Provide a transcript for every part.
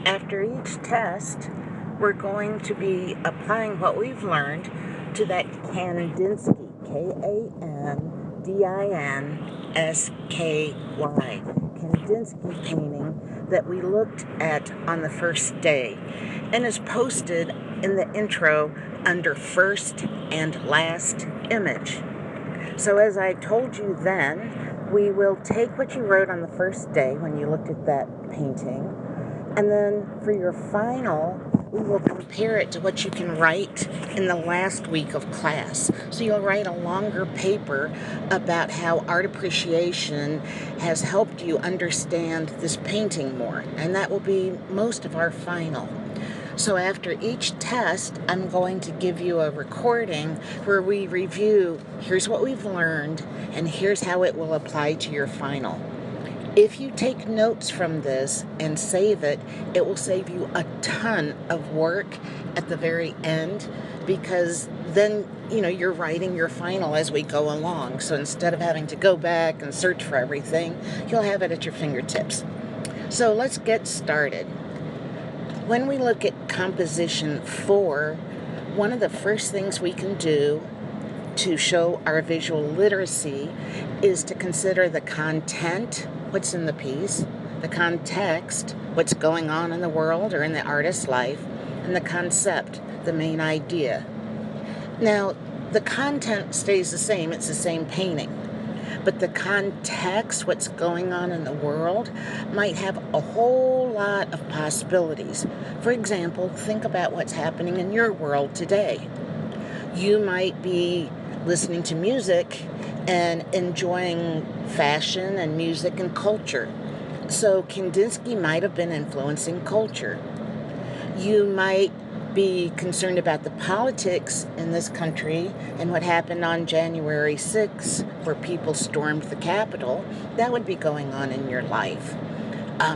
After each test, we're going to be applying what we've learned to that Kandinsky, Kandinsky, Kandinsky painting that we looked at on the first day and is posted in the intro under first and last image. So as I told you then, we will take what you wrote on the first day when you looked at that painting, and then for your final, we will compare it to what you can write in the last week of class. So you'll write a longer paper about how art appreciation has helped you understand this painting more, and that will be most of our final. So after each test, I'm going to give you a recording where we review, here's what we've learned, and here's how it will apply to your final. If you take notes from this and save it, it will save you a ton of work at the very end, because then, you're writing your final as we go along. So instead of having to go back and search for everything, you'll have it at your fingertips. So let's get started. When we look at composition 4, one of the first things we can do to show our visual literacy is to consider the content, what's in the piece, the context, what's going on in the world or in the artist's life, and the concept, the main idea. Now, the content stays the same, it's the same painting. But the context, what's going on in the world, might have a whole lot of possibilities. For example, think about what's happening in your world today. You might be listening to music and enjoying fashion and music and culture. So Kandinsky might have been influencing culture. You might be concerned about the politics in this country and what happened on January 6th, where people stormed the Capitol. That would be going on in your life.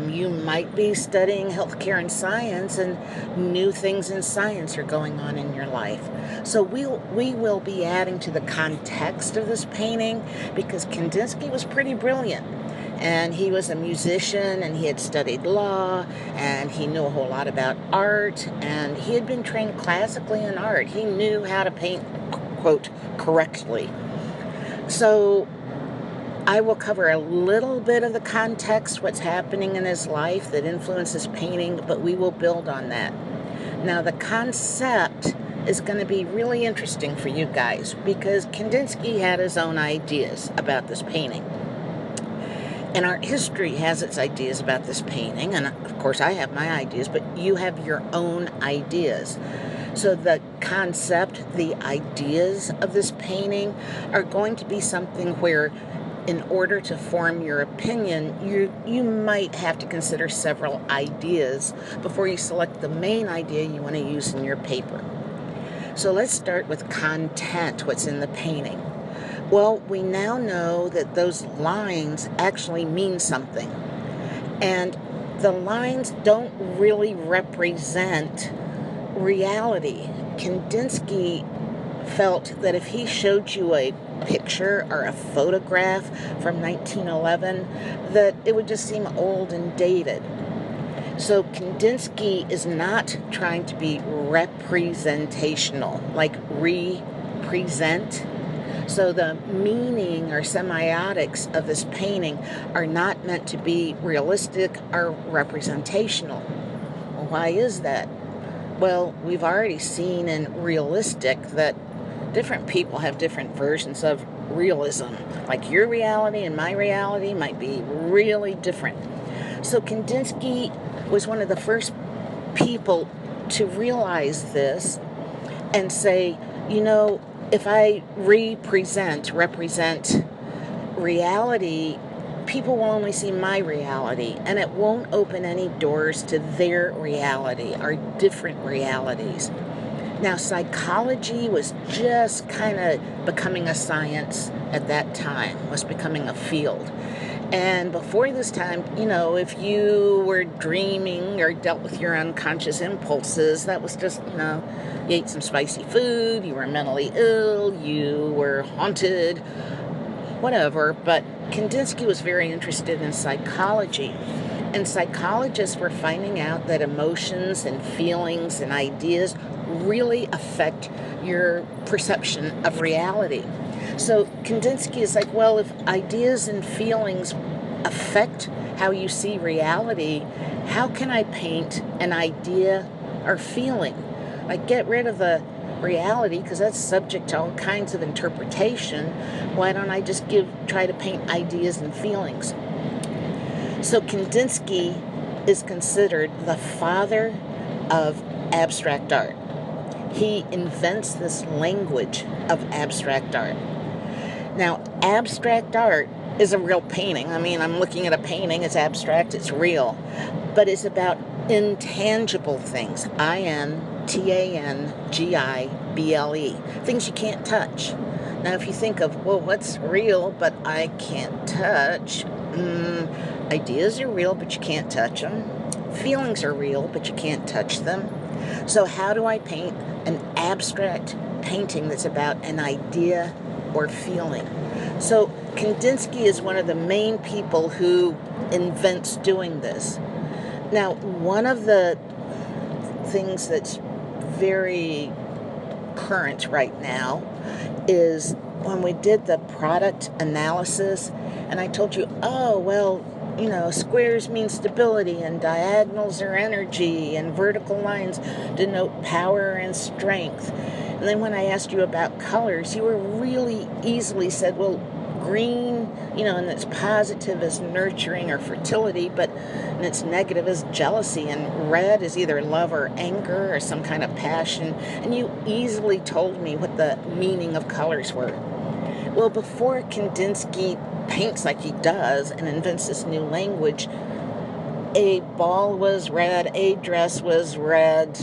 You might be studying healthcare and science, and new things in science are going on in your life. So we will be adding to the context of this painting, because Kandinsky was pretty brilliant. And he was a musician, and he had studied law, and he knew a whole lot about art, and he had been trained classically in art. He knew how to paint, quote, correctly. So I will cover a little bit of the context, what's happening in his life that influences painting, but we will build on that. Now, the concept is going to be really interesting for you guys, because Kandinsky had his own ideas about this painting. And art history has its ideas about this painting, and of course I have my ideas, but you have your own ideas. So the concept, the ideas of this painting are going to be something where, in order to form your opinion, you might have to consider several ideas before you select the main idea you want to use in your paper. So let's start with content, what's in the painting. Well, we now know that those lines actually mean something. And the lines don't really represent reality. Kandinsky felt that if he showed you a picture or a photograph from 1911, that it would just seem old and dated. So Kandinsky is not trying to be representational, like represent. So the meaning or semiotics of this painting are not meant to be realistic or representational. Well, why is that? Well, we've already seen in realistic that different people have different versions of realism. Like your reality and my reality might be really different. So Kandinsky was one of the first people to realize this and say, if I represent reality, people will only see my reality, and it won't open any doors to their reality or different realities. Now, psychology was just kind of becoming a science at that time, was becoming a field. And before this time, if you were dreaming or dealt with your unconscious impulses, that was just, you ate some spicy food, you were mentally ill, you were haunted, whatever. But Kandinsky was very interested in psychology. And psychologists were finding out that emotions and feelings and ideas really affect your perception of reality. So Kandinsky is like, well, if ideas and feelings affect how you see reality, how can I paint an idea or feeling? Like, get rid of the reality, because that's subject to all kinds of interpretation. Why don't I just try to paint ideas and feelings? So Kandinsky is considered the father of abstract art. He invents this language of abstract art. Now, abstract art is a real painting. I mean, I'm looking at a painting, it's abstract, it's real, but it's about intangible things. INTANGIBLE, things you can't touch. Now, if you think of, well, what's real but I can't touch? Ideas are real, but you can't touch them. Feelings are real, but you can't touch them. So how do I paint an abstract painting that's about an idea or feeling? So Kandinsky is one of the main people who invents doing this. Now, one of the things that's very current right now is when we did the product analysis, and I told you, oh, well, squares mean stability, and diagonals are energy, and vertical lines denote power and strength. And then when I asked you about colors, you were really easily said, well, green, and its positive is nurturing or fertility, and its negative is jealousy, and red is either love or anger or some kind of passion. And you easily told me what the meaning of colors were. Well, before Kandinsky paints like he does and invents this new language, a ball was red, a dress was red,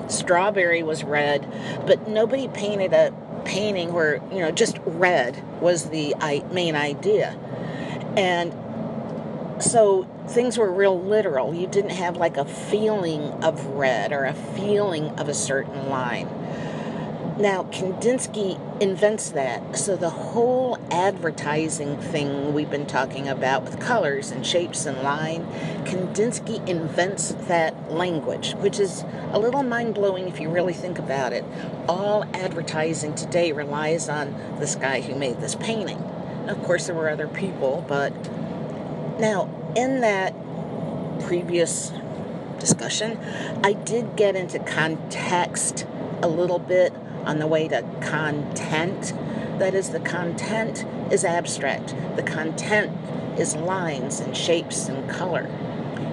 strawberry was red, but nobody painted a painting where, just red was the main idea. And so things were real literal. You didn't have like a feeling of red or a feeling of a certain line. Now, Kandinsky invents that. So the whole advertising thing we've been talking about with colors and shapes and line, Kandinsky invents that language, which is a little mind-blowing if you really think about it. All advertising today relies on this guy who made this painting. Now, of course, there were other people, but now, in that previous discussion, I did get into context a little bit on the way to content. That is, the content is abstract. The content is lines and shapes and color.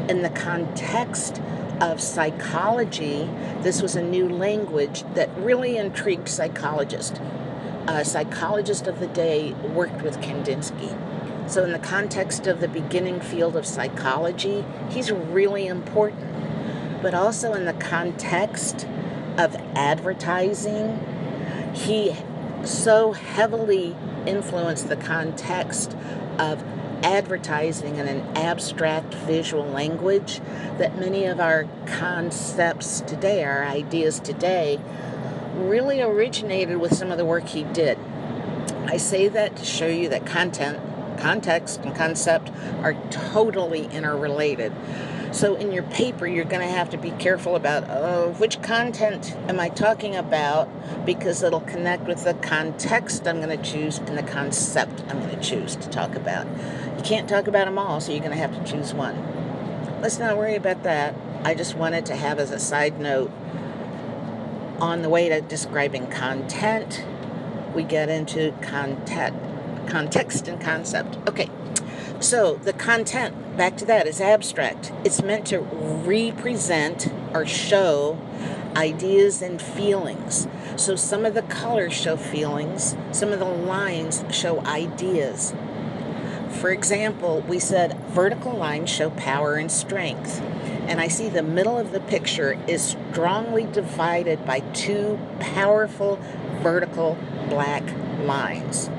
In the context of psychology, this was a new language that really intrigued psychologists. A psychologist of the day worked with Kandinsky. So in the context of the beginning field of psychology, he's really important. But also in the context of advertising, he so heavily influenced the context of advertising in an abstract visual language that many of our concepts today, our ideas today, really originated with some of the work he did. I say that to show you that context and concept are totally interrelated. So in your paper, you're going to have to be careful about, which content am I talking about, because it'll connect with the context I'm going to choose and the concept I'm going to choose to talk about. You can't talk about them all, so you're going to have to choose one. Let's not worry about that. I just wanted to have as a side note, on the way to describing content, we get into context and concept. Okay. So the content, back to that, is abstract. It's meant to represent or show ideas and feelings. So some of the colors show feelings, some of the lines show ideas. For example, we said vertical lines show power and strength. And I see the middle of the picture is strongly divided by two powerful vertical black lines.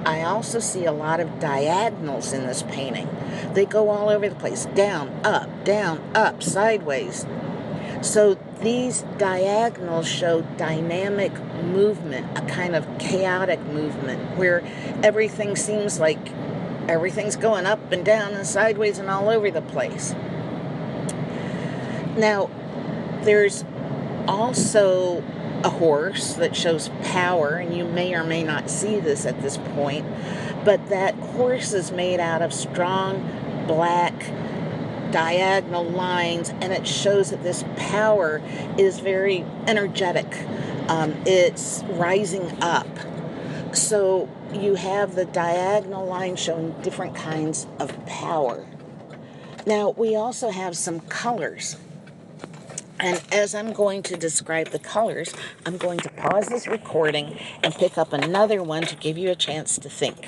I also see a lot of diagonals in this painting. They go all over the place, down, up, sideways. So these diagonals show dynamic movement, a kind of chaotic movement where everything seems like Everything's going up and down and sideways and all over the place. Now, there's also a horse that shows power, and you may or may not see this at this point, but that horse is made out of strong black diagonal lines, and it shows that this power is very energetic. It's rising up. So you have the diagonal line showing different kinds of power. Now, we also have some colors. And as I'm going to describe the colors, I'm going to pause this recording and pick up another one to give you a chance to think.